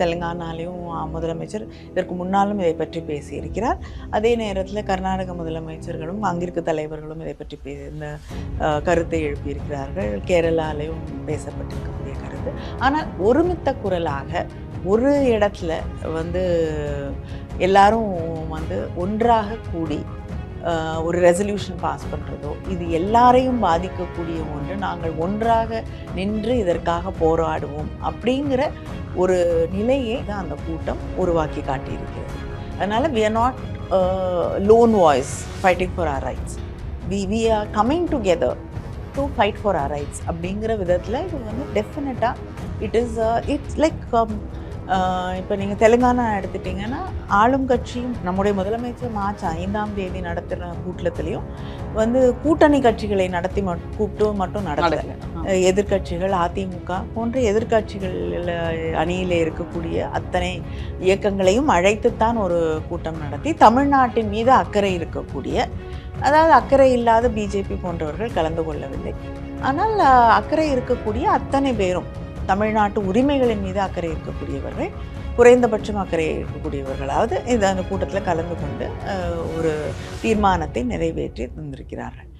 தெலுங்கானாலையும் முதலமைச்சர் இதற்கு முன்னாலும் இதை பற்றி பேசியிருக்கிறார். அதே நேரத்தில் கர்நாடக முதலமைச்சர்களும் அங்கிருக்க தலைவர்களும் இதை பற்றி இந்த கருத்தை எழுப்பியிருக்கிறார்கள். கேரளாலையும் பேசப்பட்டிருக்கக்கூடிய கருத்து. ஆனால் ஒருமித்த குரலாக ஒரு இடத்துல எல்லாரும் ஒன்றாக கூடி ஒரு ரெசல்யூஷன் பாஸ் பண்ணுறதோ இது எல்லாரையும் பாதிக்கக்கூடிய ஒன்று. நாங்கள் ஒன்றாக நின்று இதற்காக போராடுவோம் அப்படிங்கிற ஒரு நிலையை தான் அந்த கூட்டம் உருவாக்கி காட்டியிருக்கிறது. அதனால் we are not lone voice fighting for our rights. We are coming together to fight for our rights அப்படிங்கிற விதத்தில் இது டெஃபினட்டாக it's like இப்போ நீங்கள் தெலுங்கானா எடுத்துட்டிங்கன்னா ஆளும் கட்சியும் நம்முடைய முதலமைச்சர் மார்ச் 5ஆம் தேதி நடத்துகிற கூட்டத்திலையும் கூட்டணி கட்சிகளை கூப்பிட்டு மட்டும் நடத்தலை. எதிர்கட்சிகள் அதிமுக போன்ற எதிர்கட்சிகள் அணியில் இருக்கக்கூடிய அத்தனை இயக்கங்களையும் அழைத்துத்தான் ஒரு கூட்டம் நடத்தி தமிழ்நாட்டின் மீது அக்கறை இருக்கக்கூடிய, அதாவது அக்கறை இல்லாத பிஜேபி போன்றவர்கள் கலந்து கொள்ளவில்லை. ஆனால் அக்கறை இருக்கக்கூடிய அத்தனை பேரும் தமிழ்நாட்டு உரிமைகளின் மீது அக்கறை இருக்கக்கூடியவர்கள், குறைந்தபட்சம் அக்கறை இருக்கக்கூடியவர்களாவது அந்த கூட்டத்தில் கலந்து கொண்டு ஒரு தீர்மானத்தை நிறைவேற்றி தந்திருக்கிறார்கள்.